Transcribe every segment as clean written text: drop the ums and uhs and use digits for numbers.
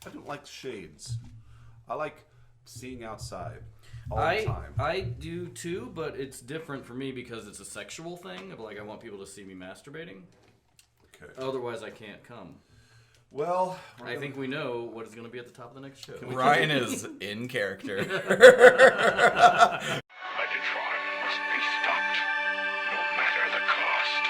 I don't like shades. I like seeing outside all the time. I do too, but it's different for me because it's a sexual thing. Of like, I want people to see me masturbating. Okay. Otherwise, I can't come. Well, I think we know what is going to be at the top of the next show. Ryan is in character. Megatron must be stopped, no matter the cost.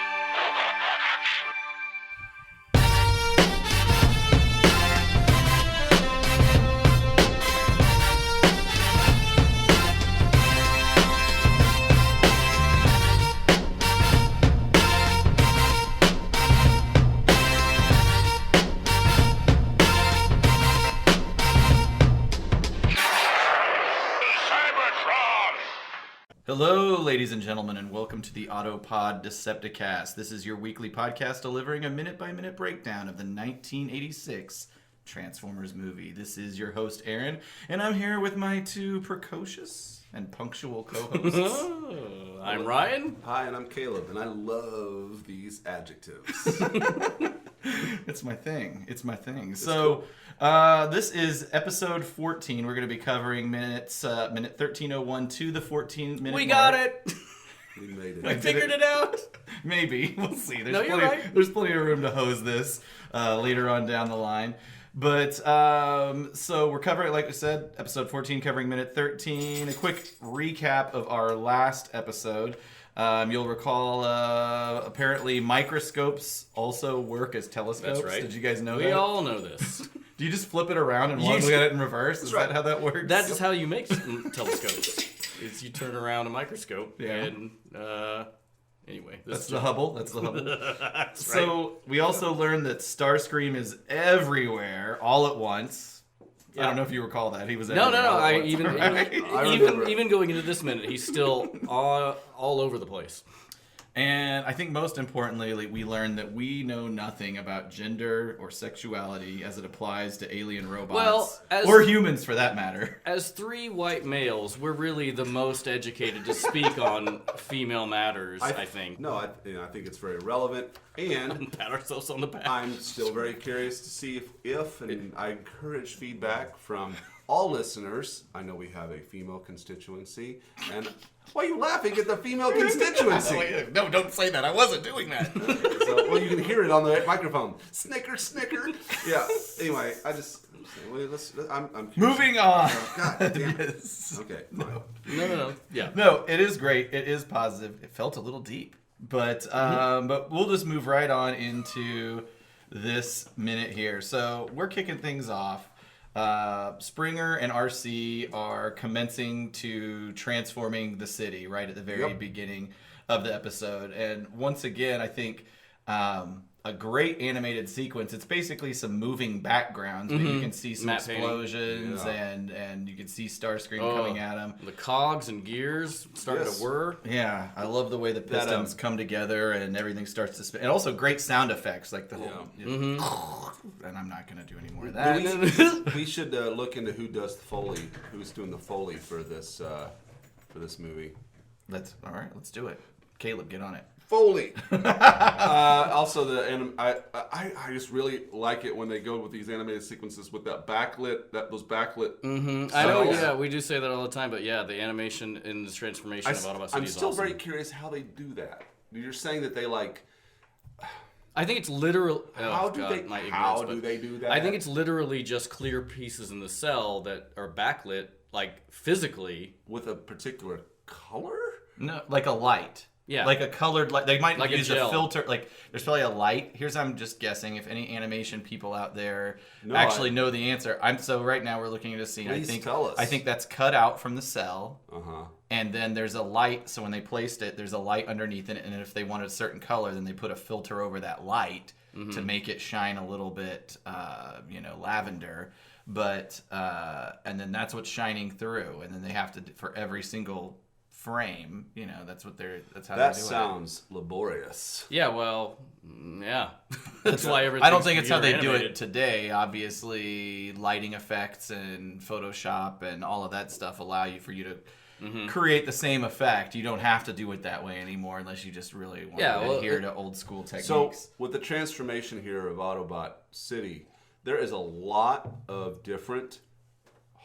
Hello, ladies and gentlemen, and welcome to the Autopod Decepticast. This is your weekly podcast delivering a minute-by-minute breakdown of the 1986 Transformers movie. This is your host, Aaron, and I'm here with my two precocious and punctual co-hosts. I'm Ryan. Hi, and I'm Caleb, and I love these adjectives. It's my thing. So, this is episode 14. We're going to be covering minute 1301 to the 14-minute mark. We got it. We made it. I figured it out. Maybe. We'll see. No, you're right. There's plenty of room to hose this later on down the line. But, so we're covering, like I said, episode 14 covering minute 13. A quick recap of our last episode. You'll recall, apparently microscopes also work as telescopes. That's right. Did you guys know that? We all know this. Do you just flip it around and look at it in reverse? Is that how that works? That is how you make telescopes. Is you turn around a microscope and anyway. That's the Hubble. That's the Hubble. That's So right. we also learned that Starscream is everywhere all at once. I don't know if you recall that. He was No. everywhere all at once, Even right? even going into this minute, he's still all over the place. And I think most importantly, we learned that we know nothing about gender or sexuality as it applies to alien robots. Or humans, for that matter. As three white males, we're really the most educated to speak on female matters, I think. No, I think it's very relevant, and Pat ourselves on the back. I'm still very curious to see if and I encourage feedback from all listeners. I know we have a female constituency, and why are you laughing at the female constituency? No, don't say that. I wasn't doing that. So, well, you can hear it on the microphone. Snicker, snicker. Yeah. Anyway, I'm curious. Moving on. God damn it. Yes. Okay. Fine. No. Yeah. No, it is great. It is positive. It felt a little deep. But we'll just move right on into this minute here. So we're kicking things off. Springer and RC are commencing to transforming the city right at the very beginning of the episode. And once again, I think a great animated sequence. It's basically some moving backgrounds, but you can see some explosions and you can see Starscream coming at him. The cogs and gears starting to whir. Yeah, I love the way the pistons come together and everything starts to spin. And also great sound effects, like the whole... And I'm not going to do any more of that. We should look into who's doing the Foley for this movie. All right, let's do it. Caleb, get on it. Foley. Also, I just really like it when they go with these animated sequences with that those backlit. I know. Yeah, we do say that all the time. But yeah, the animation in the transformation of Autobot City I'm is still awesome. very curious how they do that. You're saying that they like. I think it's literal. How do they do that? I think it's literally just clear pieces in the cell that are backlit, like physically, with a particular color. No, like a light. Yeah. Like a colored light. They might like use a filter. Like, there's probably a light. I'm just guessing. If any animation people out there know the answer. So right now we're looking at a scene. Please tell us. I think that's cut out from the cell. Uh-huh. And then there's a light. So when they placed it, there's a light underneath it. And if they wanted a certain color, then they put a filter over that light to make it shine a little bit, lavender. But, and then that's what's shining through. And then they have to, for every single frame, that's how they do it. That sounds laborious. Yeah, well, yeah. That's why everything. I don't think it's how they do animated. it today. Obviously, lighting effects and Photoshop and all of that stuff allow for you to create the same effect. You don't have to do it that way anymore unless you just really want to adhere to old school techniques. So, with the transformation here of Autobot City, there is a lot of different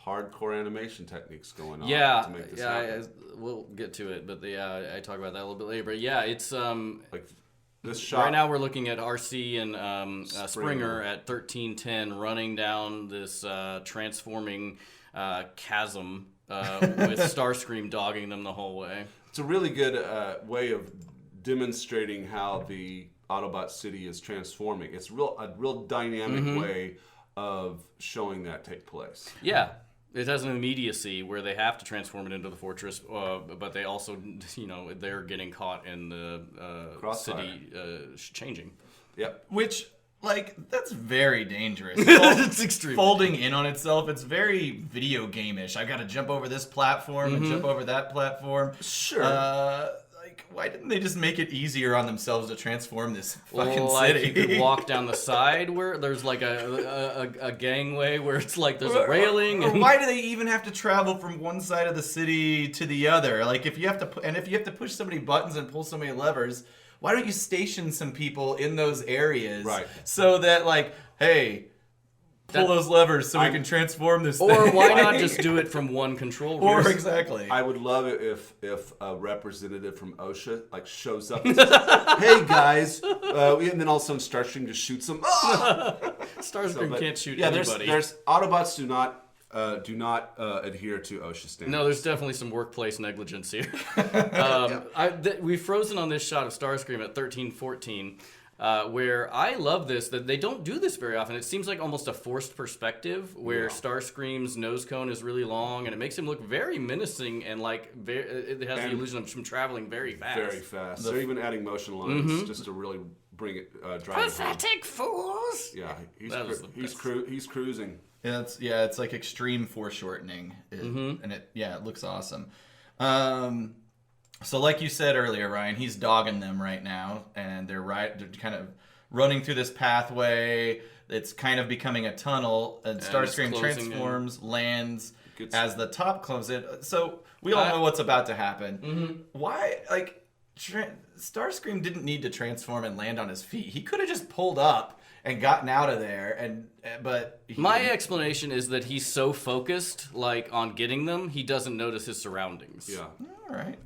hardcore animation techniques going on to make this happen. We'll get to it, but I talk about that a little bit later. But yeah, it's Like this shot right now we're looking at RC and Springer at 1310 running down this transforming chasm with Starscream dogging them the whole way. It's a really good way of demonstrating how the Autobot City is transforming. It's a real dynamic way of showing that take place. Yeah. It has an immediacy where they have to transform it into the fortress, but they also, they're getting caught in the city changing. Yep. Which, that's very dangerous. It's extremely folding in on itself. It's very video game-ish. I got to jump over this platform and jump over that platform. Sure. Why didn't they just make it easier on themselves to transform this fucking city? city? You could walk down the side where there's like a gangway where it's like there's a railing. Or why do they even have to travel from one side of the city to the other? Like if you have to push so many buttons and pull so many levers, why don't you station some people in those areas? Right. So that hey, pull those levers so we can transform this thing. Or why not just do it from one control room? Or exactly. I would love it if a representative from OSHA shows up and says, "Hey guys," and then all of a sudden Starscream just shoots them. Starscream can't shoot yeah, anybody. There's Autobots do not adhere to OSHA standards. No, there's definitely some workplace negligence here. We've frozen on this shot of Starscream at 1314. Where I love this, that they don't do this very often. It seems like almost a forced perspective where Starscream's nose cone is really long and it makes him look very menacing and it has the illusion of him traveling very fast. Very fast. They're even adding motion lines just to really bring it, drive it home. Pathetic fools! Yeah, he's cruising. Yeah, it's like extreme foreshortening, and it looks awesome. So like you said earlier, Ryan, he's dogging them right now, and they're kind of running through this pathway. It's kind of becoming a tunnel, and Starscream transforms, lands as the top closes in. So we all know what's about to happen. Why, Starscream didn't need to transform and land on his feet. He could have just pulled up and gotten out of there, but my explanation is that he's so focused on getting them, he doesn't notice his surroundings. Yeah. All right.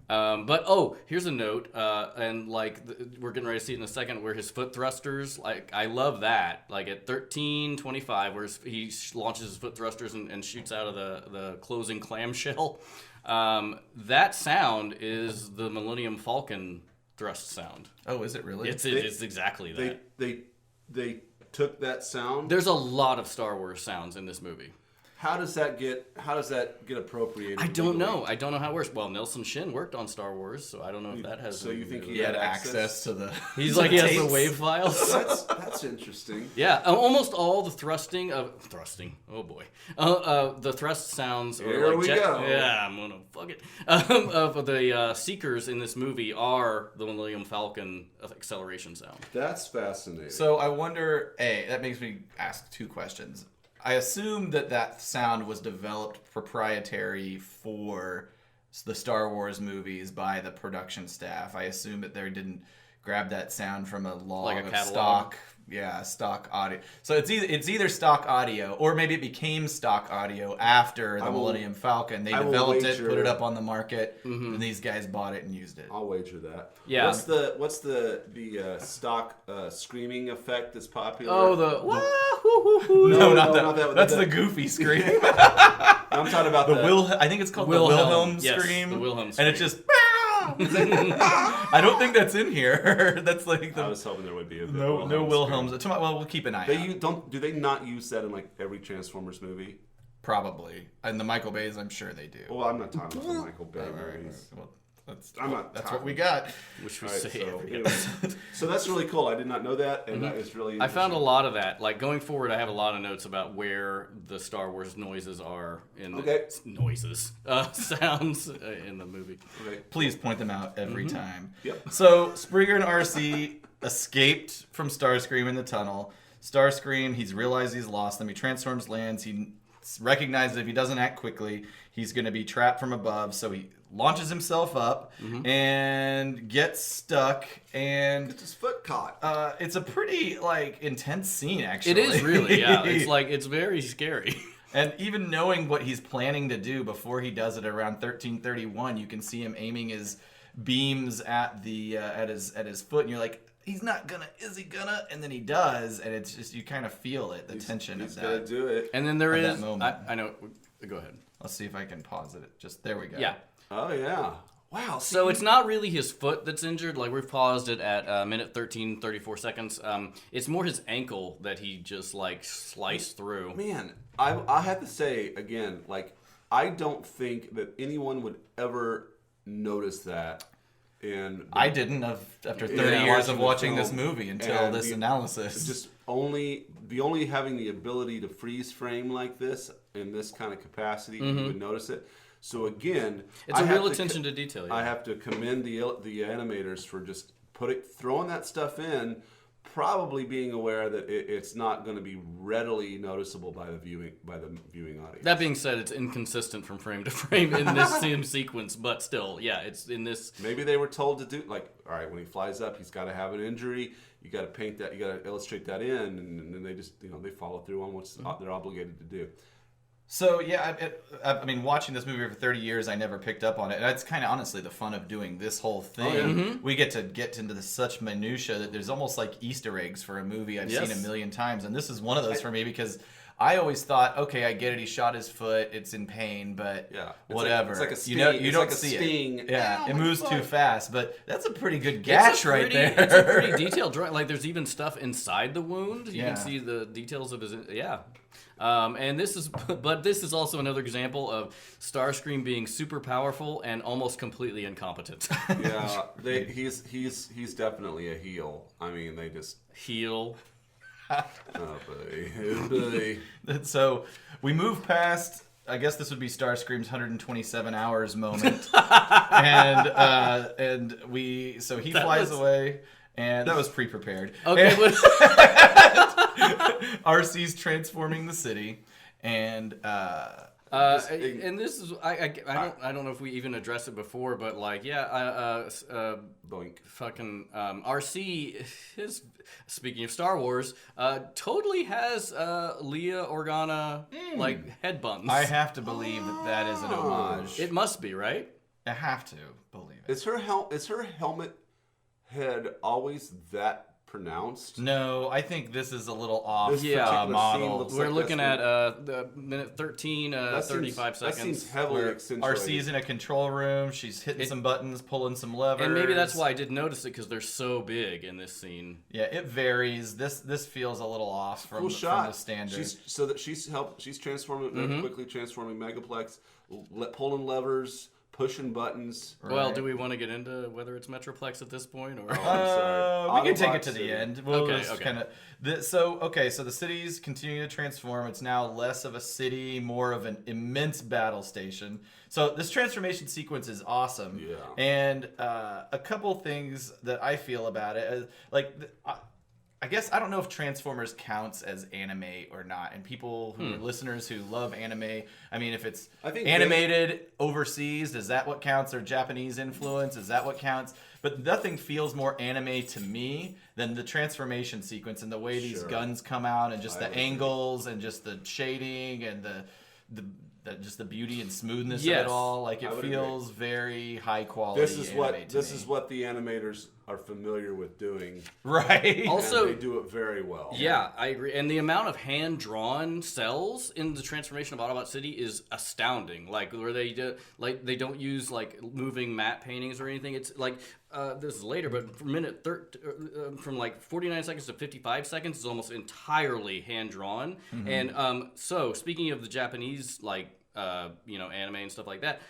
But here's a note, and we're getting ready to see it in a second, where his foot thrusters, I love that. At 1325, where he launches his foot thrusters and shoots out of the closing clamshell. That sound is the Millennium Falcon thrust sound. Oh, is it really? It's exactly that. They took that sound. There's a lot of Star Wars sounds in this movie. How does that get appropriated? I don't know. I don't know how it works. Well, Nelson Shin worked on Star Wars, so I don't know if that has. So you think he had access to the? He's he has the wave files. That's interesting. Yeah, almost all the thrusting. Oh boy, the thrust sounds. Here we go. Yeah, I'm gonna fuck it. Of the Seekers in this movie are the Millennium Falcon acceleration sound. That's fascinating. So I wonder. That makes me ask two questions. I assume that sound was developed proprietary for the Star Wars movies by the production staff. I assume that they didn't grab that sound from a log of stock audio. So it's either stock audio or maybe it became stock audio after the Millennium Falcon. They developed it, put it up on the market, and these guys bought it and used it. I'll wager that. Yeah. What's the stock screaming effect that's popular? Oh, No, not that. That's the goofy scream. I'm talking about I think it's called the Wilhelm scream. The Wilhelm scream. And it's just. I don't think that's in here. That's I was hoping there would be a no Wilhelms. Well, we'll keep an eye out. Do they not use that in every Transformers movie? Probably. And the Michael Bays, I'm sure they do. Well, I'm not talking about the Michael Bay movies. Well, that's what we got. Which we All right, say so, every anyway. So that's really cool. I did not know that, and that is really I found a lot of that. Going forward, I have a lot of notes about where the Star Wars noises are in sounds in the movie. Okay. Please point them out every time. Yep. So Springer and RC escaped from Starscream in the tunnel. Starscream, he's realized he's lost them. He transforms, lands. He recognizes if he doesn't act quickly, he's going to be trapped from above. So he launches himself up and gets stuck, and Gets his foot caught. it's a pretty intense scene, actually. It is really, yeah. It's very scary. And even knowing what he's planning to do before he does it around 1331, you can see him aiming his beams at the at his foot, and you're like, he's not gonna, is he gonna? And then he does, and it's just, you kind of feel it, the tension of that. He's gonna do it. And then there At that is, moment. I know, go ahead. Let's see if I can pause it. Just there we go. Yeah. Oh yeah. Wow. So it's not really his foot that's injured. Like, we've paused it at minute 13, 34 seconds. It's more his ankle that he just sliced through. Man, I have to say again, I don't think that anyone would ever notice that. And I didn't after 30 years of watching this movie until this analysis. Just only having the ability to freeze frame like this in this kind of capacity, you would notice it. So again, It's a real attention to detail. Yeah. I have to commend the animators for just throwing that stuff in, probably being aware that it's not going to be readily noticeable by the viewing audience. That being said, it's inconsistent from frame to frame in this same sequence, but still, yeah, it's in this. Maybe they were told to do all right, when he flies up, he's got to have an injury. You got to paint that. You got to illustrate that in, and then they just they follow through on what they're obligated to do. So yeah, I mean, watching this movie for 30 years, I never picked up on it. That's kind of honestly the fun of doing this whole thing. We get into such minutia that there's almost like Easter eggs for a movie I've seen a million times, and this is one of those for me because I always thought, okay, I get it. He shot his foot. It's in pain, but whatever. It's like a sting. You don't see it. Yeah, it moves too fast, but that's a pretty good gash right there. It's a pretty detailed drawing. Like, there's even stuff inside the wound. You can see the details of his. Yeah. And this is also another example of Starscream being super powerful and almost completely incompetent. Yeah, he's definitely a heel. I mean, they just heel. Oh buddy. So we move past. I guess this would be Starscream's 127 hours moment, and he flies away. And that was pre-prepared. Okay. RC's transforming the city, and this is I don't know if we even addressed it before, but Boink. Fucking RC is, speaking of Star Wars, totally has Leia Organa head buns. I have to believe that is an homage. It must be, right? I have to believe it. Is her helmet head always that pronounced? No, I think this is a little off. This particular scene model. looks We're like looking this at the minute 13, 35 seconds. That seems heavily accentuated. RC's in a control room. She's hitting some buttons, pulling some levers. And maybe that's why I did notice it, because they're so big in this scene. Yeah, it varies. This feels a little off from the standard. She's transforming quickly, transforming Megaplex, pulling levers, pushing buttons. Right. Well, do we want to get into whether it's Metroplex at this point, or? I'm sorry. We can take Autobot it to City. the end. Okay. So the city's continuing to transform. It's now less of a city, more of an immense battle station. So this transformation sequence is awesome. Yeah. And a couple things that I feel about it, I guess I don't know if Transformers counts as anime or not. And people who are listeners who love anime, I mean, if it's animated overseas, is that what counts? Or Japanese influence, is that what counts? But nothing feels more anime to me than the transformation sequence and the way these guns come out, and just the angles and just the shading and just the beauty and smoothness of it all. Like, it feels very high quality. This is what the animators are familiar with doing. Right. Also, and they do it very well. Yeah, I agree. And the amount of hand-drawn cells in the transformation of Autobot City is astounding. Like, where they don't use moving matte paintings or anything. It's this is later, but from from 49 seconds to 55 seconds is almost entirely hand-drawn. And so, speaking of the Japanese anime and stuff like that,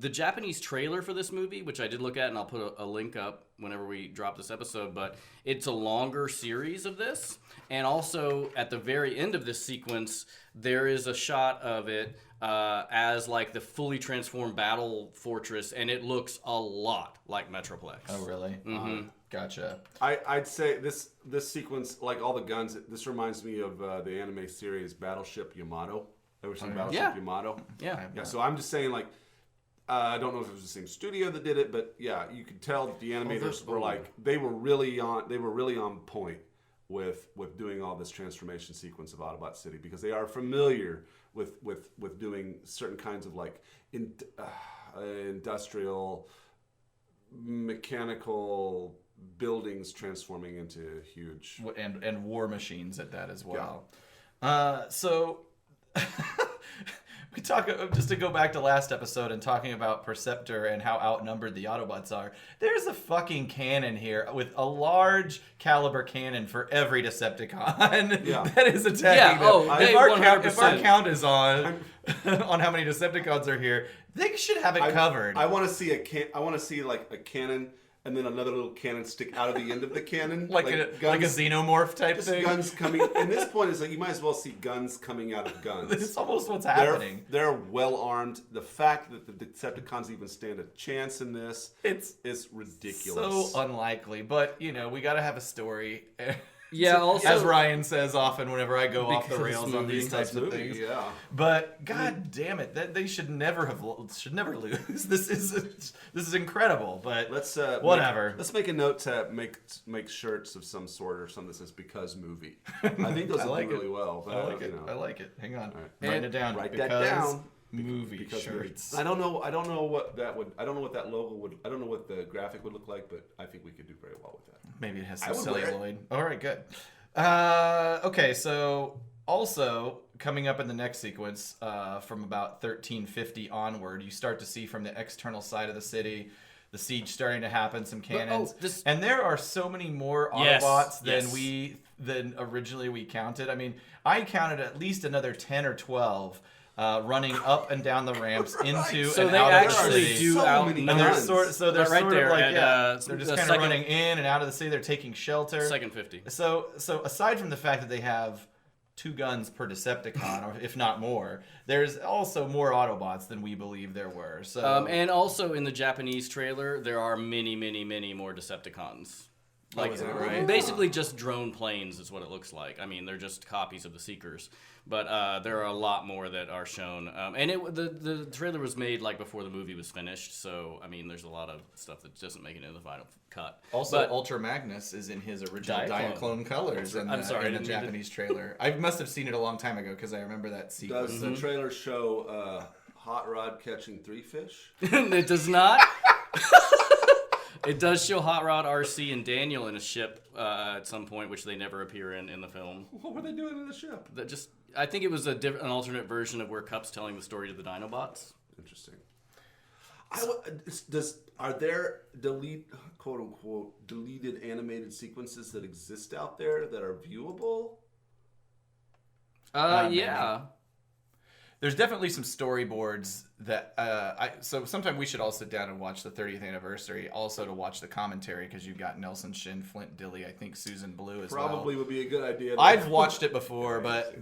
the Japanese trailer for this movie, which I did look at, and I'll put a link up whenever we drop this episode, but it's a longer series of this. And also, at the very end of this sequence, there is a shot of it as the fully transformed battle fortress, and it looks a lot like Metroplex. Oh, really? Gotcha. I'd say this sequence, like all the guns, this reminds me of the anime series Battleship Yamato. Ever seen Battleship Yamato? Yeah. So I'm just saying, I don't know if it was the same studio that did it, but yeah, you could tell that the animators were like they were really on point with doing all this transformation sequence of Autobot City because they are familiar with doing certain kinds of like industrial mechanical buildings transforming into huge and war machines at that as well. So we talk just to go back to last episode and talking about Perceptor and how outnumbered the Autobots are. There's a fucking cannon here with a large caliber cannon for every Decepticon that is attacking them. If our count is on how many Decepticons are here, they should have it covered. I want to see like a cannon. And then another little cannon stick out of the end of the cannon. like a xenomorph type thing. Guns coming. And this point is like you might as well see guns coming out of guns. It's almost what's happening. They're well armed. The fact that the Decepticons even stand a chance in this is ridiculous. So unlikely. But, we got to have a story. Yeah, also, as Ryan says often whenever I go off the rails on these types of things. Yeah. But god damn it, that they should never lose. This is incredible. But let's whatever. Let's make a note to make shirts of some sort or something that says "because movie." I think those will do really well. But, I like it. Hang on, right. Write it down. Write that down. Movie shirts. I don't know what that would. I don't know what that logo would. I don't know what the graphic would look like, but I think we could do very well with that. Maybe it has some celluloid. All right, good. Okay, so also coming up in the next sequence, from about 1350 onward, you start to see from the external side of the city the siege starting to happen, some cannons, and there are so many more Autobots than originally we counted. I mean, I counted at least another 10 or 12. Running up and down the ramps into and out of the city. And they're sort of like they're just kind of running in and out of the city. They're taking shelter. Second 50. So aside from the fact that they have 2 guns per Decepticon, or if not more, there's also more Autobots than we believe there were. So and also in the Japanese trailer, there are many, many, many more Decepticons. Basically just drone planes is what it looks like. I mean, they're just copies of the Seekers, but there are a lot more that are shown. And the trailer was made like before the movie was finished, so I mean, there's a lot of stuff that doesn't make it into the final cut. Also, Ultra Magnus is in his original Diaclone colors in the Japanese trailer. I must have seen it a long time ago because I remember that sequence. Does the trailer show Hot Rod catching 3 fish? It does not. It does show Hot Rod, RC, and Daniel in a ship at some point, which they never appear in the film. What were they doing in the ship? I think it was an alternate version of where Cup's telling the story to the Dinobots. Interesting. Are there quote unquote deleted animated sequences that exist out there that are viewable? Yeah. There's definitely some storyboards that so sometime we should all sit down and watch the 30th anniversary, also to watch the commentary, because you've got Nelson Shin, Flint Dilly, I think Susan Blue as well. Probably would be a good idea. I've watched it before, but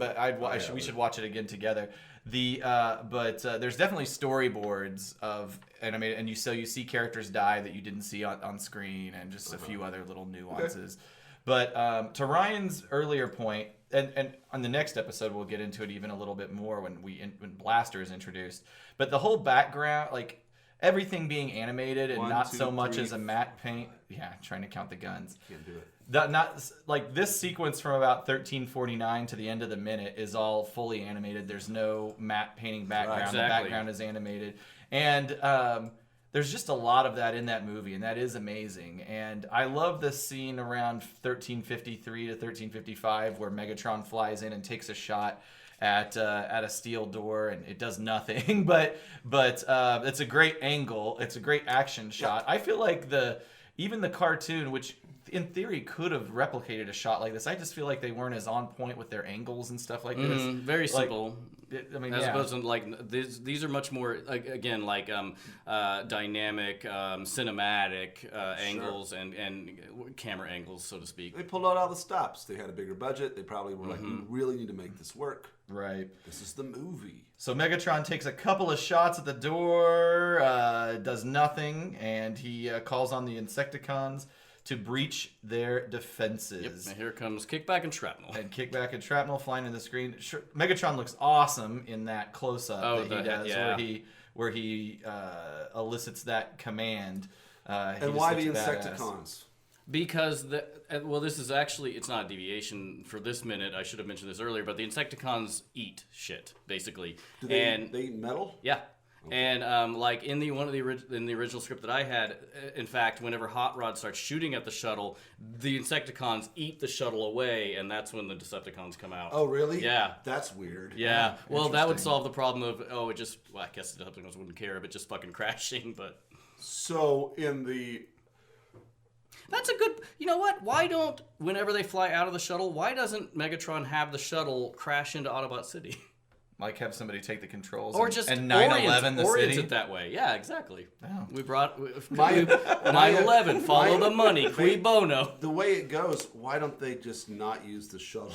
we should watch it again together. There's definitely storyboards of animated, and you see characters die that you didn't see on screen, and just a few other little nuances. Okay. But to Ryan's earlier point, and on the next episode we'll get into it even a little bit more when Blaster is introduced. But the whole background, like everything being animated and not so much as a matte paint. Yeah, trying to count the guns. Can't do it. Not like this sequence from about 1349 to the end of the minute is all fully animated. There's no matte painting background. Right, exactly. The background is animated, and there's just a lot of that in that movie, and that is amazing. And I love this scene around 1353 to 1355 where Megatron flies in and takes a shot at a steel door, and it does nothing. but it's a great angle. It's a great action shot. I feel like even the cartoon, which in theory could have replicated a shot like this, I just feel like they weren't as on point with their angles and stuff like this. Very simple. As opposed to like these are much more again like dynamic, cinematic angles and camera angles, so to speak. They pulled out all the stops. They had a bigger budget. They probably were like, we really need to make this work. Right. This is the movie. So Megatron takes a couple of shots at the door, does nothing, and he calls on the Insecticons to breach their defenses. And here comes Kickback and Shrapnel. And Kickback and Shrapnel flying in the screen. Megatron looks awesome in that close-up that he does, where he elicits that command. And why the Insecticons? Because this is actually, it's not a deviation for this minute. I should have mentioned this earlier, but the Insecticons eat shit basically. Do they eat metal? Yeah. Okay. And like in the original script that I had, in fact, whenever Hot Rod starts shooting at the shuttle, the Insecticons eat the shuttle away, and that's when the Decepticons come out. Oh, really? Yeah. That's weird. Yeah. Well, that would solve the problem of I guess the Decepticons wouldn't care of it just fucking crashing, but. So That's a good. You know what? Why don't whenever they fly out of the shuttle, why doesn't Megatron have the shuttle crash into Autobot City? Like have somebody take the controls Or just and 9/11 the orient city? it that way. Yeah, exactly. Oh. We brought 9/11, follow the money, cui bono. The way it goes, why don't they just not use the shuttle?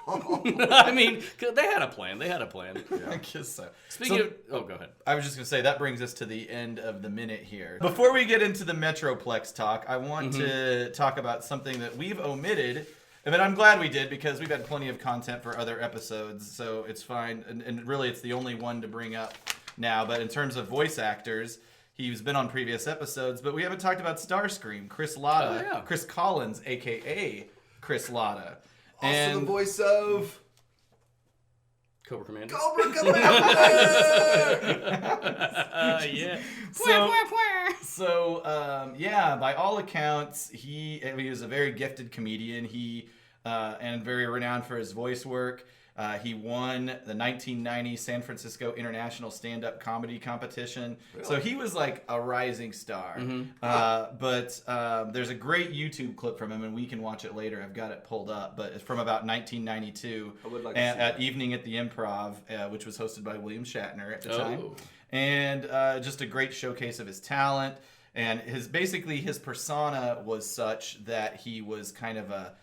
I mean, 'cause they had a plan. I guess so. Speaking of... go ahead. I was just going to say, that brings us to the end of the minute here. Before we get into the Metroplex talk, I want to talk about something that we've omitted. But I'm glad we did, because we've had plenty of content for other episodes, so it's fine. And really, it's the only one to bring up now. But in terms of voice actors, he's been on previous episodes, but we haven't talked about Starscream, Chris Latta, Chris Collins, a.k.a. Chris Latta. Also the voice of... Cobra Commander. Cobra Commander! Yeah. So, by all accounts, he was a very gifted comedian. And very renowned for his voice work. He won the 1990 San Francisco International Stand-Up Comedy Competition. Really? So he was like a rising star. But there's a great YouTube clip from him, and we can watch it later. I've got it pulled up, but it's from about 1992 at Evening at the Improv, which was hosted by William Shatner at the time. And just a great showcase of his talent. And his persona was such that he was kind of a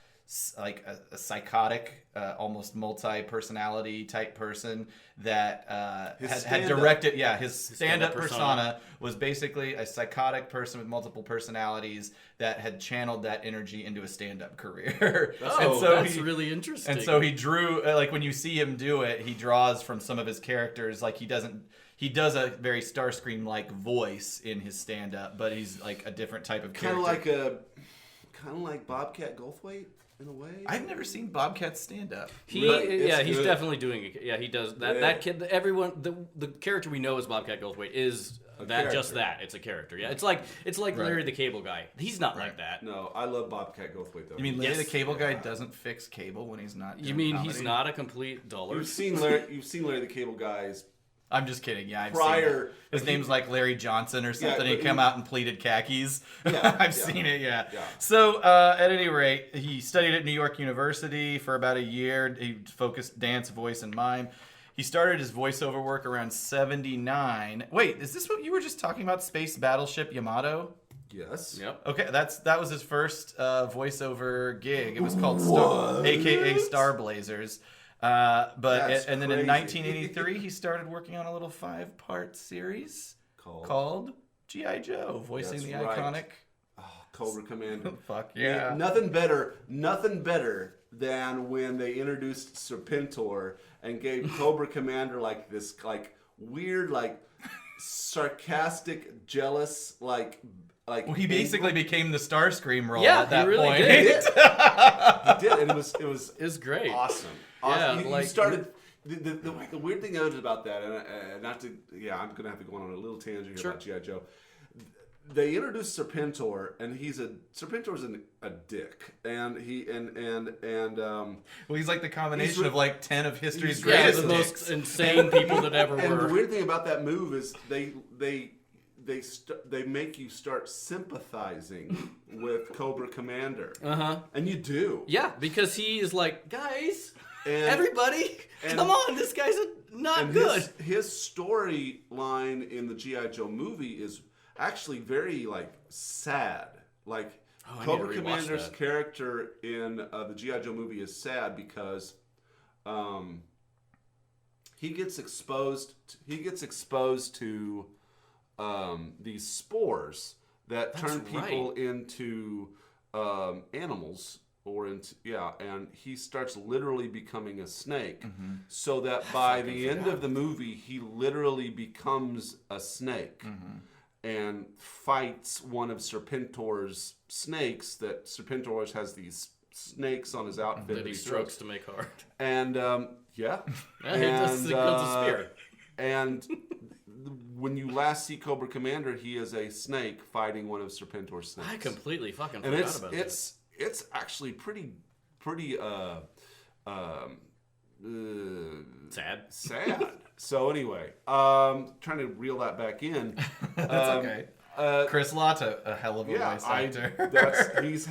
psychotic, almost multi-personality type person that had directed. Yeah, his stand-up persona was basically a psychotic person with multiple personalities that had channeled that energy into a stand-up career. That's really interesting. And so he drew, when you see him do it, he draws from some of his characters. Like he does a very Starscream-like voice in his stand-up, but he's like a different type of character. Kind of like Bobcat Goldthwait. In a way, I've never seen Bobcat stand up. He's definitely doing it. Yeah, he does that. Yeah. That kid, everyone, the character we know as Bobcat Goldthwait is just that. It's a character. Yeah, it's like Larry the Cable Guy. He's not like that. No, I love Bobcat Goldthwait though. You mean Larry the Cable Guy doesn't fix cable when he's not? You mean comedy? He's not a complete dullard? You've seen Larry the Cable Guy's. I'm just kidding. Yeah, I've seen it. His name's like Larry Johnson or something. He came out in pleated khakis. Yeah, I've seen it. Yeah. So at any rate, he studied at New York University for about a year. He focused dance, voice, and mime. He started his voiceover work around 1979. Wait, is this what you were just talking about? Space Battleship Yamato? Yes. Yep. Okay, that was his first voiceover gig. It was called AKA Star Blazers. And then in 1983, he started working on a little 5-part series called G.I. Joe, voicing the iconic Cobra Commander. Fuck yeah! Nothing better than when they introduced Serpentor and gave Cobra Commander this weird sarcastic, jealous well, he basically became the Starscream role at that really point. Did. He did, and it was great. Awesome. Yeah, you started. The weird thing about that, and I'm gonna have to go on a little tangent here about G.I. Joe. They introduced Serpentor, and Serpentor's a dick, and he's like the combination of 10 of history's greatest the most insane people that ever were. And the weird thing about that move is they make you start sympathizing with Cobra Commander. And you do. Yeah, because he is like, guys, everybody, come on, this guy's not good. His storyline in the G.I. Joe movie is actually very sad. Cobra Commander's character in the G.I. Joe movie is sad because he gets exposed to these spores that turn people into animals. And he starts literally becoming a snake, so that by the end of the movie, he literally becomes a snake and fights one of Serpentor's snakes. That Serpentor has these snakes on his outfit that he strokes to make hard. And He does a spear. And when you last see Cobra Commander, he is a snake fighting one of Serpentor's snakes. I completely fucking And forgot about that. it's actually pretty sad. So anyway, trying to reel that back in. That's okay. Chris Latta, a hell of a voice actor. He's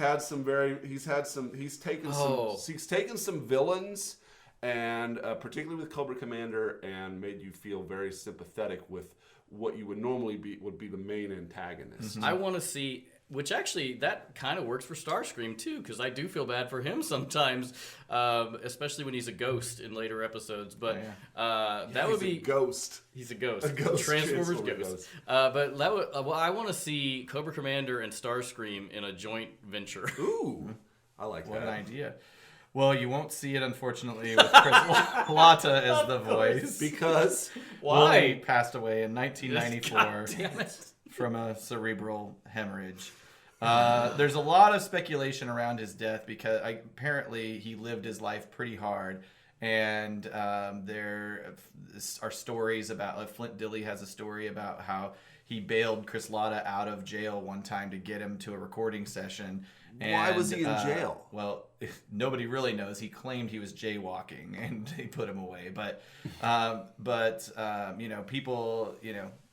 taken some villains, and particularly with Cobra Commander, and made you feel very sympathetic with what you would normally would be the main antagonist. I want to see, which actually that kind of works for Starscream too, because I do feel bad for him sometimes, especially when he's a ghost in later episodes. But that would be ghost. He's a ghost. A ghost. Transformers ghost. But that would, I want to see Cobra Commander and Starscream in a joint venture. Ooh, I like What that. an idea. Well, you won't see it, unfortunately, with Chris Latta as the voice. Because Why? He passed away in 1994 God damn it. from a cerebral hemorrhage. There's a lot of speculation around his death because apparently he lived his life pretty hard. And there are stories about, Flint Dille has a story about how he bailed Chris Latta out of jail one time to get him to a recording session. Why was he in jail? Well, nobody really knows. He claimed he was jaywalking, and they put him away. But people,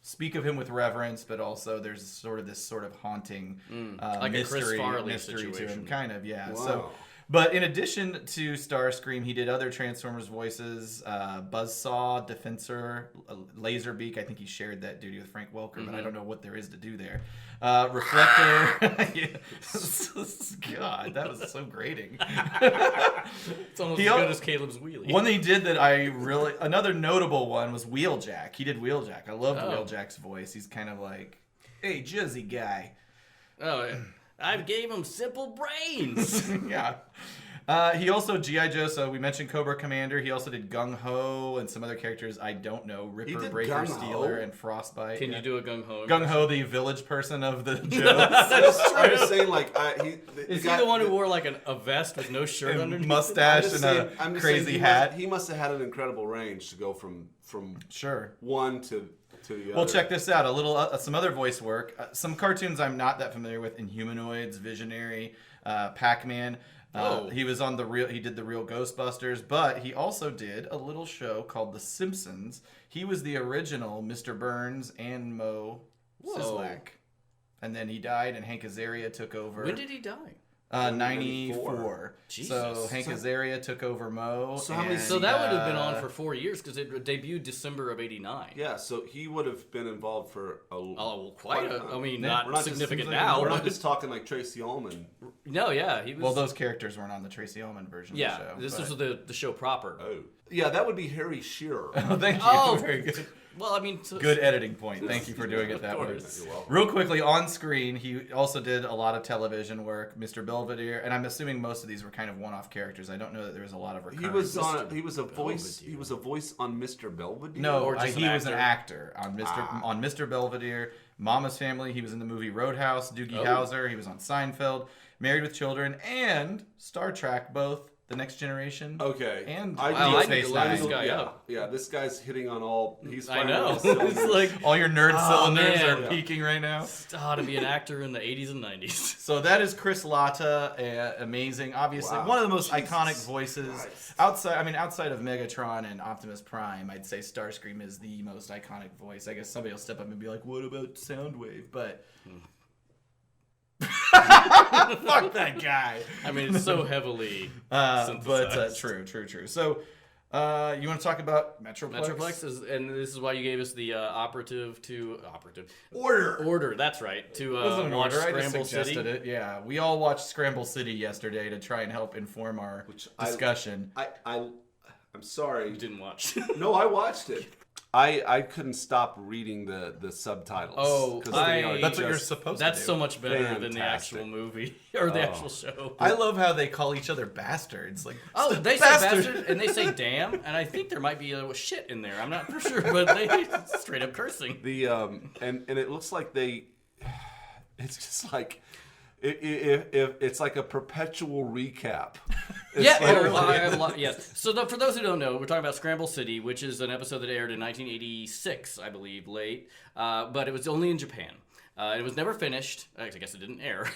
speak of him with reverence, but also there's sort of this haunting like a Chris Farley mystery to him, situation. kind of, yeah. Wow. So. But in addition to Starscream, he did other Transformers voices, Buzzsaw, Defensor, Laserbeak. I think he shared that duty with Frank Welker, but I don't know what there is to do there. Reflector. God, that was so grating. It's almost as good as Caleb's wheelie. One thing he did that another notable one was Wheeljack. He did Wheeljack. I loved Wheeljack's voice. He's kind of like, hey, Jizzy guy. Oh, I gave him simple brains. Yeah. He also, G.I. Joe, so we mentioned Cobra Commander. He also did Gung Ho and some other characters I don't know. Ripper, Breaker, Gung-Ho? Stealer, and Frostbite. Can you do a Gung Ho? Gung Ho, the village person of the Joes. I was saying, Is he the one who wore like a vest with no shirt and underneath? mustache and a crazy hat. He must have had an incredible range to go from Sure. one to the other. Well, check this out. A little, some other voice work. Some cartoons I'm not that familiar with: Inhumanoids, Visionary, Pac-Man. He was on he did the real Ghostbusters, but he also did a little show called The Simpsons. He was the original Mr. Burns and Moe Szyslak. And then he died, and Hank Azaria took over. When did he die? 94. Jesus. So Hank Azaria took over Moe. So how many- So that would have been on for 4 years because it debuted December of '89. Yeah, so he would have been involved for Quite a, I mean, not We're not significant just, now. We're not but- just talking like Tracy Ullman. No, yeah, he was. Well, those characters weren't on the Tracy Ullman version yeah, of the show. this but- was the show proper. Oh, yeah, that would be Harry Shearer. Oh, thank you. Oh, Very good. Well, I mean, Good editing point. Thank you for doing it that way. You're welcome. Real quickly, on screen, he also did a lot of television work. Mr. Belvedere, and I'm assuming most of these were kind of one-off characters. I don't know that there was a lot of recurrence. He was a voice. He was a voice on Mr. Belvedere. No, Or just he an was an actor. actor on Mr. Belvedere, Mama's Family. He was in the movie Roadhouse, Doogie Howser. He was on Seinfeld, Married with Children, and Star Trek, both The Next Generation. Okay. And I Deep need Space to look Nine. this guy yeah, up. yeah, this guy's hitting on all. He's I firing on know. all cylinders. It's like All your nerd cylinders man. are peaking right now. to be an actor in the '80s and '90s. So that is Chris Latta, amazing. Obviously, Wow. one of the most Jesus iconic voices Christ. outside of Megatron and Optimus Prime. I'd say Starscream is the most iconic voice. I guess somebody will step up and be like, "What about Soundwave?" But fuck that guy. I mean, it's so heavily But synthesized. true. So you want to talk about Metroplex? Metroplex is, and this is why you gave us the operative Order. order. That's right. To It wasn't an watch order. I just Scramble suggested City. it. Yeah, we all watched Scramble City yesterday to try and help inform our discussion. I'm sorry. You didn't watch. No, I watched it. I couldn't stop reading the subtitles. Oh, 'cause they are That's what you're just- supposed to That's do. so much better than the Fantastic. actual movie or the actual show. I love how they call each other bastards. Like, Oh, they say bastard and they say damn, and I think there might be a shit in there. I'm not for sure, but they straight up cursing. The and it looks like it's just like if it's like a perpetual recap. It's Yes. So for those who don't know, we're talking about Scramble City, which is an episode that aired in 1986, I believe, late, but it was only in Japan. It was never finished. I guess it didn't air.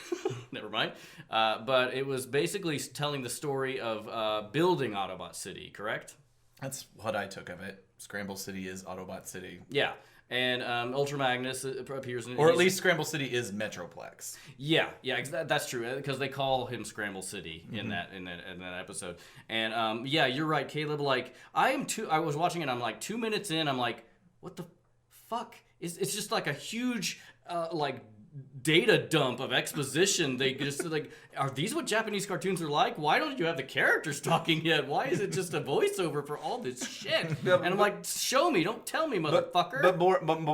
Never mind. But it was basically telling the story of building Autobot City, correct? That's what I took of it. Scramble City is Autobot City. Yeah. And Ultra Magnus appears in Or at least Scramble City is Metroplex. Yeah, that's true because they call him Scramble City in that episode. And yeah, you're right, Caleb. Like I was watching it. I'm like 2 minutes in. I'm like, what the fuck? It's just like a huge like data dump of exposition. They just like, are these what Japanese cartoons are like? Why don't you have the characters talking yet? Why is it just a voiceover for all this shit? And I'm like, show me, don't tell me, motherfucker. But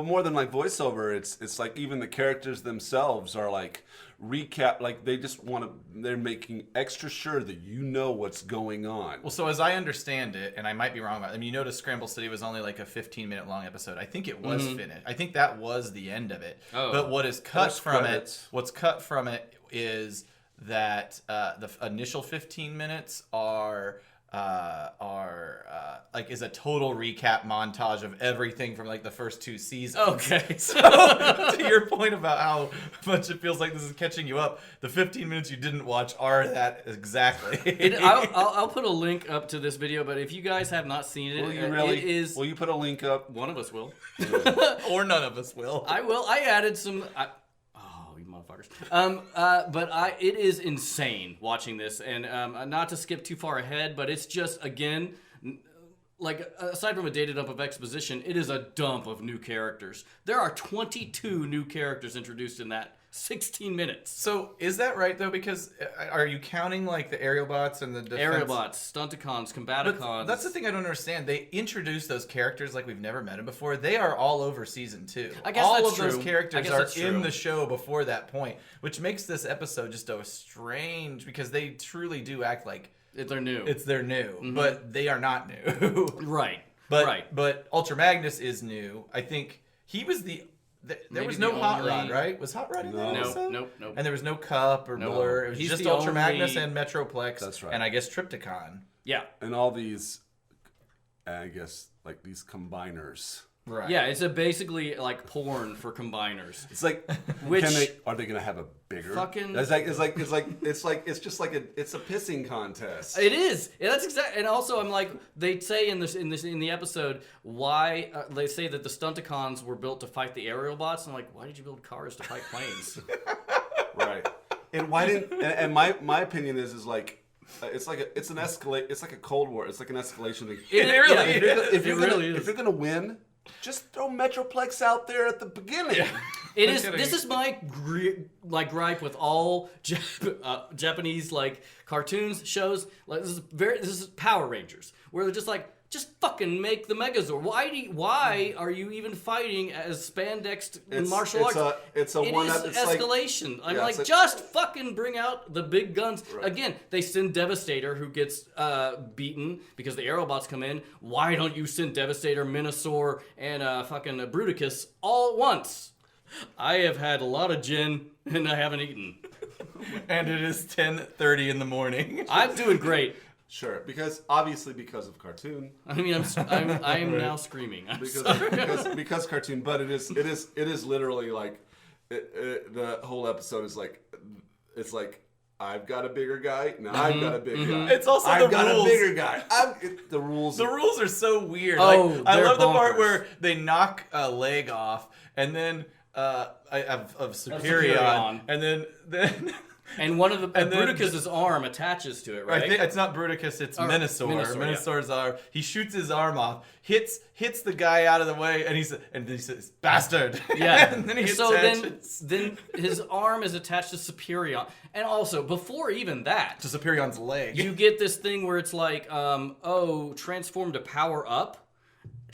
more than like voiceover, it's like even the characters themselves are like recap. Like they just want to. They're making extra sure that you know what's going on. Well, so as I understand it, and I might be wrong about it, I mean, you notice Scramble City was only like a 15-minute long episode. I think it was finished. I think that was the end of it. Oh. But what is cut Post from credits. it, what's cut from it is that the initial 15 minutes are like is a total recap montage of everything from like the first 2 seasons. Okay. So to your point about how much it feels like this is catching you up, the 15 minutes you didn't watch are that exactly. I'll put a link up to this video, but if you guys have not seen it, it is. Will you put a link up? One of us will. Or none of us will. I will. I added some. Oh, you motherfuckers. But it is insane watching this, and not to skip too far ahead, but it's just again. Like, aside from a data dump of exposition, it is a dump of new characters. There are 22 new characters introduced in that 16 minutes. So, is that right, though? Because are you counting, like, the aerial bots and the defense? Aerobots, Stunticons, Combaticons. But that's the thing I don't understand. They introduce those characters like we've never met them before. They are all over season 2. I guess all that's of those true. characters I guess are that's in true. the show before that point, which makes this episode just so strange because they truly do act like They're new. they're new, but they are not new. Right. But right. but Ultra Magnus is new. I think he was there Maybe was the no Hot only- Rod, right? Was Hot Rod in that episode? Nope. And there was no Cup or No. Blur. It was He's just the Ultra only- Magnus and Metroplex. That's right. And I guess Triptychon. Yeah. And all these, I guess, like these combiners. Right. Yeah, it's basically like porn for combiners. It's like, Which- are they gonna have a bigger? Fucking- It's just like it's a pissing contest. It is. Yeah, that's exactly. And also, I'm like, they say in the episode why they say that the Stunticons were built to fight the aerial bots. I'm like, why did you build cars to fight planes? Right. And why didn't? And my opinion is like. It's like a Cold War. It's like an escalation thing. It really is. If is. you're gonna win, just throw Metroplex out there at the beginning. It is. kidding. This is my gripe with all Japanese like cartoons, shows. Like this is Power Rangers, where they're just like, just fucking make the Megazord. Why are you even fighting as spandexed martial arts? It's It one is up. It's like, escalation. I'm yeah, like, it's like- just fucking bring out the big guns. Right. Again, they send Devastator, who gets beaten because the Aerobots come in. Why don't you send Devastator, Minosaur, and fucking Bruticus all at once? I have had a lot of gin, and I haven't eaten. And it is 10:30 in the morning. I'm doing great. Sure, because of cartoon. I mean, I'm now screaming. I'm sorry. Because cartoon, but it is literally like the whole episode is like it's like I've got a bigger guy. Now I've got a big guy. It's also I've the got rules. a bigger guy. The rules. The rules are so weird. Oh, Like, I they're love the part bonkers. where they knock a leg off, and then of Superion, Superion. and then And one of the And then- Bruticus's arm attaches to it, right? I think it's not Bruticus, it's Or Minosaur. Minosaur, yeah. Minosaur's arm. He shoots his arm off, hits the guy out of the way, and then he says, "Bastard!" Yeah. and then he so attaches then his arm is attached to Superion, and also before even that, to Superion's leg. you get this thing where it's like, transform to power up.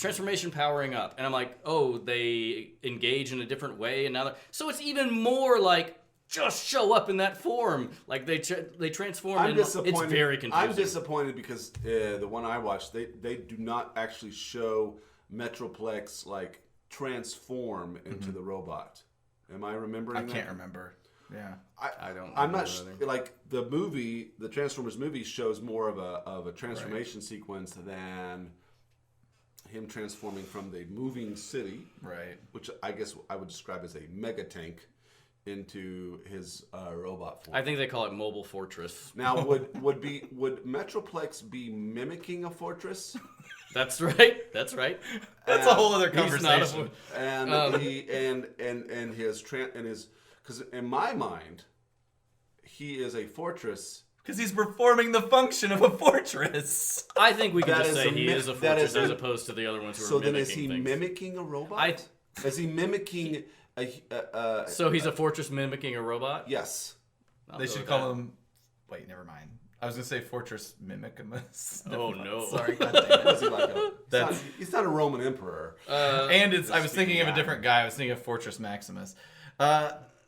transformation powering up, and I'm like, oh, they engage in a different way, and now so it's even more like just show up in that form, like they transform. It's very confusing. I'm disappointed because the one I watched, they do not actually show Metroplex like transform into the robot. Am I remembering? I can't remember. Yeah, I don't. I'm not like the movie. The Transformers movie shows more of a transformation sequence than him transforming from the moving city, right? Which I guess I would describe as a mega tank into his robot form. I think they call it Mobile Fortress. Now, would Metroplex be mimicking a fortress? That's right. That's right. That's a whole other conversation. And his because in my mind, he is a fortress. Because he's performing the function of a fortress. I think we can just say he is a fortress as opposed to the other ones who are mimicking things. So then is he mimicking a robot? Is he mimicking so he's a fortress mimicking a robot? Yes. They should call him... Wait, never mind. I was going to say Fortress Mimicamus. Oh, no. Sorry, goddammit. Is he like he's not a Roman emperor. And I was thinking of a different guy. I was thinking of Fortress Maximus.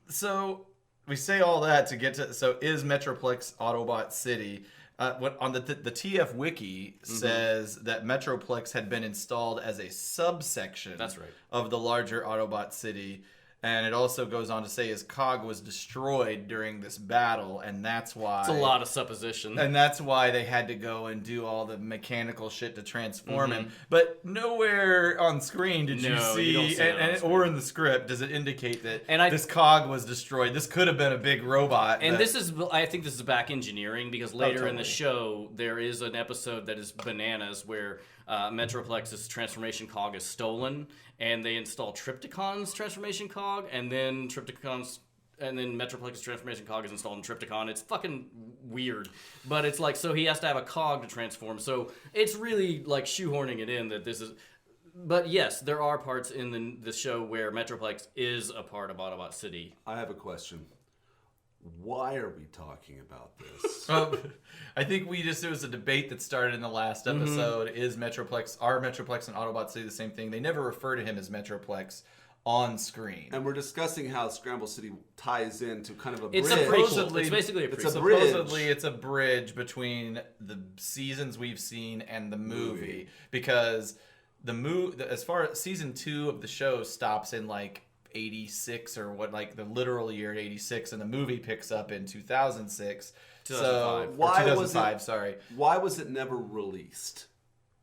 So we say all that to get to... So is Metroplex Autobot City... what on the TF Wiki says that Metroplex had been installed as a subsection That's right. of the larger Autobot City. And it also goes on to say his cog was destroyed during this battle, and that's why... It's a lot of supposition. And that's why they had to go and do all the mechanical shit to transform him. But nowhere on screen did you see, or in the script, does it indicate that this cog was destroyed. This could have been a big robot. And I think this is back engineering, because later in the show, there is an episode that is bananas where Metroplex's transformation cog is stolen, and they install Trypticon's transformation cog, and then Metroplex's transformation cog is installed in Trypticon. It's fucking weird, but it's like, so he has to have a cog to transform. So it's really like shoehorning it in that this is. But yes, there are parts in the show where Metroplex is a part of Autobot City. I have a question. Why are we talking about this? I think it was a debate that started in the last episode. Are Metroplex and Autobot City the same thing? They never refer to him as Metroplex on screen. And we're discussing how Scramble City ties into kind of a bridge. It's a prequel. It's basically a prequel. Supposedly, it's a bridge between the seasons we've seen and the movie. Because as far as season 2 of the show stops in like 86 or what, like the literal year 86, and the movie picks up in 2006. 2005. So 2005. Sorry. Why was it never released?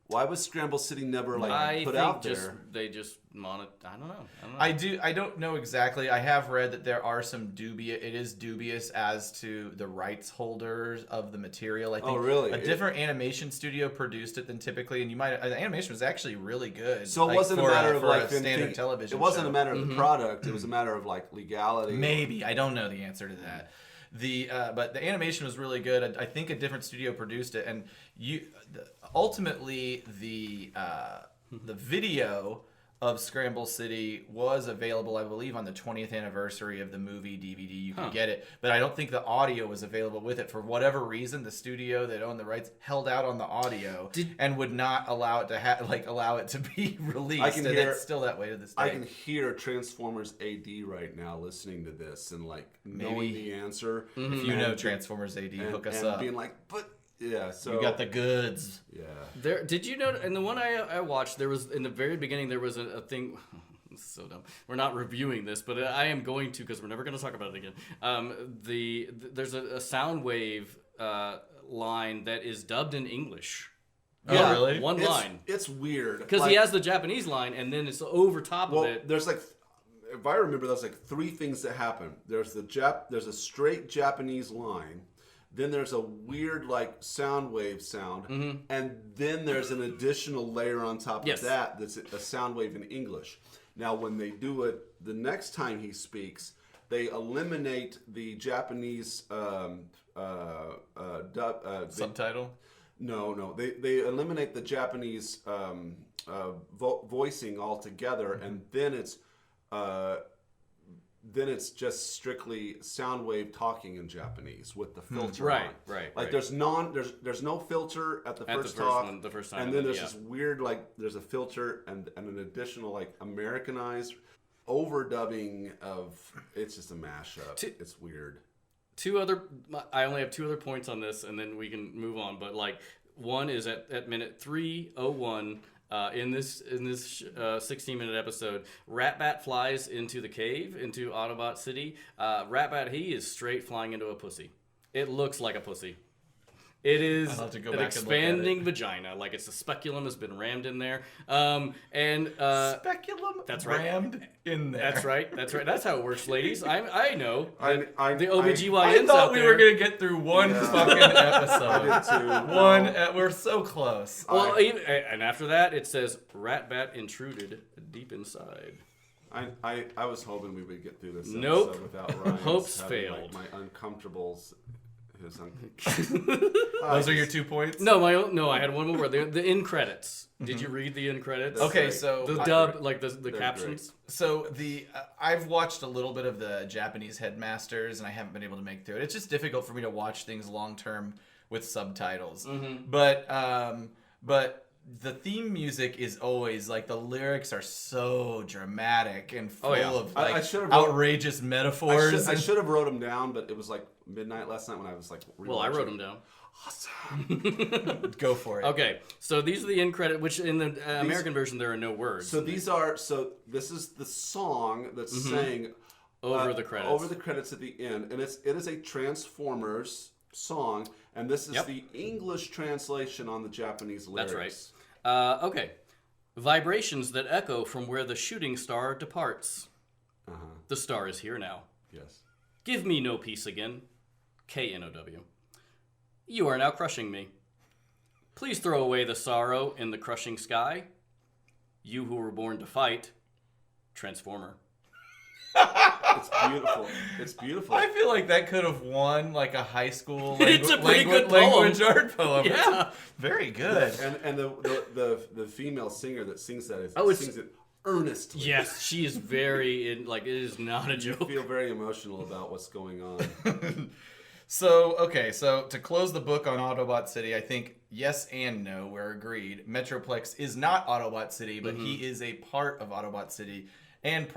Why was Scramble City never put out there? They just I don't know. I don't know exactly. I have read that there are some it is dubious as to the rights holders of the material. I think really? A different animation studio produced it than typically, and the animation was actually really good. So it wasn't a matter of like standard television. It wasn't a matter of the product. It was a matter of like legality. Maybe I don't know the answer to that. But the animation was really good. I think a different studio produced it, and ultimately the video of Scramble City was available, I believe, on the 20th anniversary of the movie DVD. You could get it, but I don't think the audio was available with it. For whatever reason, the studio that owned the rights held out on the audio and would not allow it to allow it to be released. It's still that way to this day. I can hear Transformers AD right now listening to this and knowing the answer. If you know Transformers AD, hook us up. Being like, but. Yeah, so you got the goods. Yeah. Did you know? In the one I watched, there was in the very beginning there was a thing. This is so dumb. We're not reviewing this, but I am going to because we're never going to talk about it again. There's a sound wave line that is dubbed in English. Oh, really? One line. It's weird because he has the Japanese line, and then it's over top of it. There's if I remember, there's 3 things that happen. There's there's a straight Japanese line. Then there's a weird sound wave sound, and then there's an additional layer on top of that that's a sound wave in English. Now, when they do it the next time he speaks, they eliminate the Japanese subtitle. No, they eliminate the Japanese voicing altogether, and then it's then it's just strictly Soundwave talking in Japanese with the filter Right, on. right, Like right. there's no filter at the first the first talk, one, the first time, and then there's yeah. this weird there's a filter and an additional Americanized overdubbing of it's just a mashup. It's weird. I only have 2 other points on this, and then we can move on. But one is at minute 3:01. In this 16-minute episode, Ratbat flies into the cave, into Autobot City. Ratbat, he is straight flying into a pussy. It looks like a pussy. It is I'll have to go an back and look at expanding vagina, like it's a speculum has been rammed in there. Speculum that's right. rammed in there. That's right. That's how it works, ladies. I know. I The OBGYNs I thought out we there. were going to get through one fucking episode. I did too. We're so close. Well, and after that, it says Ratbat intruded deep inside. I was hoping we would get through this Nope. episode without Ryan's Hopes having, failed. my uncomfortables. Those are your 2 points? No, I had one more. The end credits. Did you read the end credits? Okay, great. so The dub, like the captions. So I've watched a little bit of the Japanese Headmasters, and I haven't been able to make through it. It's just difficult for me to watch things long term with subtitles. But the theme music is always the lyrics are so dramatic and full of I should've outrageous metaphors. I should have wrote them down, but it was midnight last night when I was Well, I wrote them down. Awesome. Go for it. Okay, so these are the end credits, which in the American version there are no words. So this is the song that's saying over the credits. Over the credits at the end, and it is a Transformers song, and this is the English translation on the Japanese lyrics. That's right. Okay. Vibrations that echo from where the shooting star departs. The star is here now. Yes. Give me no peace again. KNOW. You are now crushing me. Please throw away the sorrow in the crushing sky. You who were born to fight. Transformer. It's beautiful. It's beautiful. I feel like that could have won a high school It's a pretty good poem. language art poem. Yeah. Very good. And the female singer that sings that sings it earnestly. Yes, she is very it is not a You joke. feel very emotional about what's going on. So to close the book on Autobot City, I think yes and no, we're agreed. Metroplex is not Autobot City, but he is a part of Autobot City. And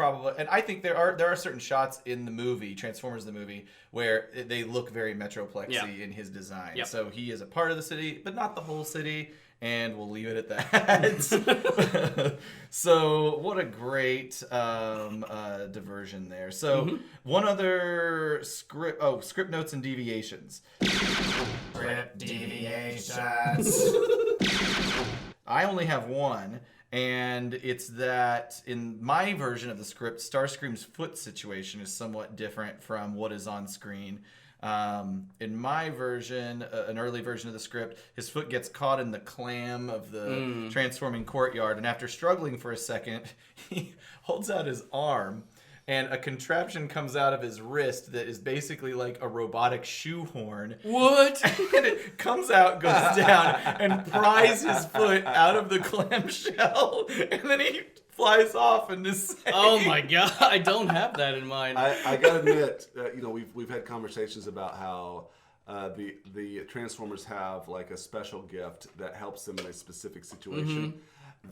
I think there are certain shots in the movie, Transformers the movie, where they look very Metroplexy in his design. Yep. So he is a part of the city, but not the whole city. And we'll leave it at that. So what a great diversion there. So one other script notes and deviations. Script deviations. I only have one. And it's that in my version of the script, Starscream's foot situation is somewhat different from what is on screen. In my version, an early version of the script, his foot gets caught in the clam of the transforming courtyard, and after struggling for a second, he holds out his arm, and a contraption comes out of his wrist that is basically like a robotic shoehorn. What? And it comes out, goes down, and pries his foot out of the clamshell, and then he flies off and is safe. Oh my god, I don't have that in mind. I gotta admit, we've had conversations about how the Transformers have a special gift that helps them in a specific situation.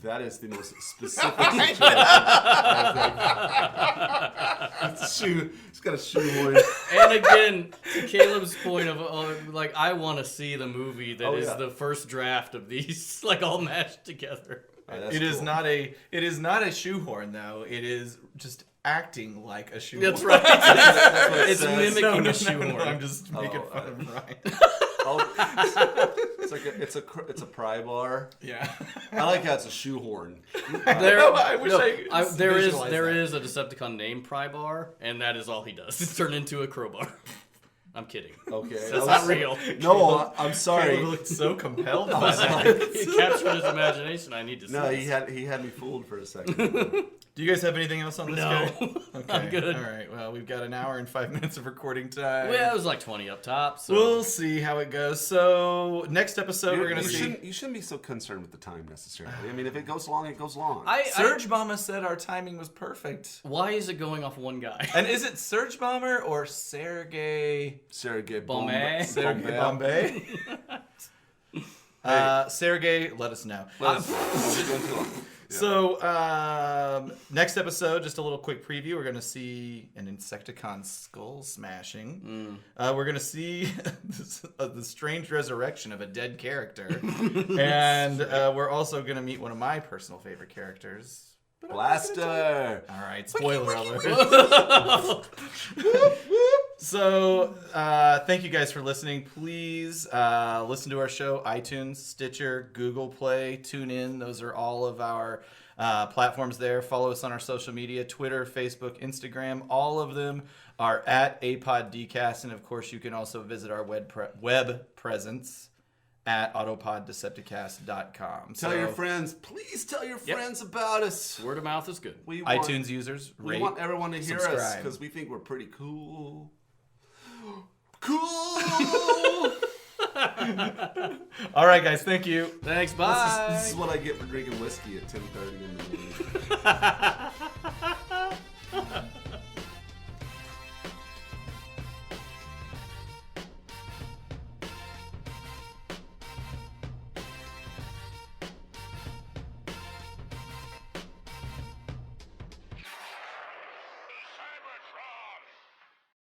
That is the most specific situation. It's got a shoehorn. And again, to Caleb's point of I want to see the movie that is the first draft of these all mashed together. It is not a shoehorn though. It is just acting like a shoehorn. That's right. That's what it It's says. mimicking No, a shoehorn. I'm just making fun of Ryan. It's a pry bar. Yeah. I like how it's a shoehorn. I wish I there visualized that. is a Decepticon named Prybar, and that is all he does. Turn into a crowbar. I'm kidding. Okay. That's not real. No, I'm sorry. Caleb looked so compelled by that. He captured his imagination. I need to see No, this. he had me fooled for a second. Do you guys have anything else on this guy? Okay. I'm good. All right. Well, we've got an hour and 5 minutes of recording time. Well, it was like 20 up top. So. We'll see how it goes. So next episode, we're gonna see. You shouldn't be so concerned with the time necessarily. I mean, if it goes long, it goes long. Surge Mama said our timing was perfect. Why is it going off one guy? And is it Surge Bomber or Sergey Bombay? Sergey Bombay? Sergey, let us know. We're going too long. Yeah. So, next episode, just a little quick preview. We're going to see an Insecticon skull smashing. We're going to see the strange resurrection of a dead character. And we're also going to meet one of my personal favorite characters. Blaster. All right, spoiler alert. So, thank you guys for listening. Please listen to our show, iTunes, Stitcher, Google Play, TuneIn. Those are all of our platforms there. Follow us on our social media, Twitter, Facebook, Instagram. All of them are at Autopod Decepticast. And, of course, you can also visit our web presence at autopoddecepticast.com. Tell your friends. Please tell your friends about us. Word of mouth is good. We want, iTunes users, we rate, want everyone to hear us subscribe. because we think we're pretty cool. Cool! All right, guys. Thank you. Thanks, bye. This is what I get for drinking whiskey at 10:30 in the morning.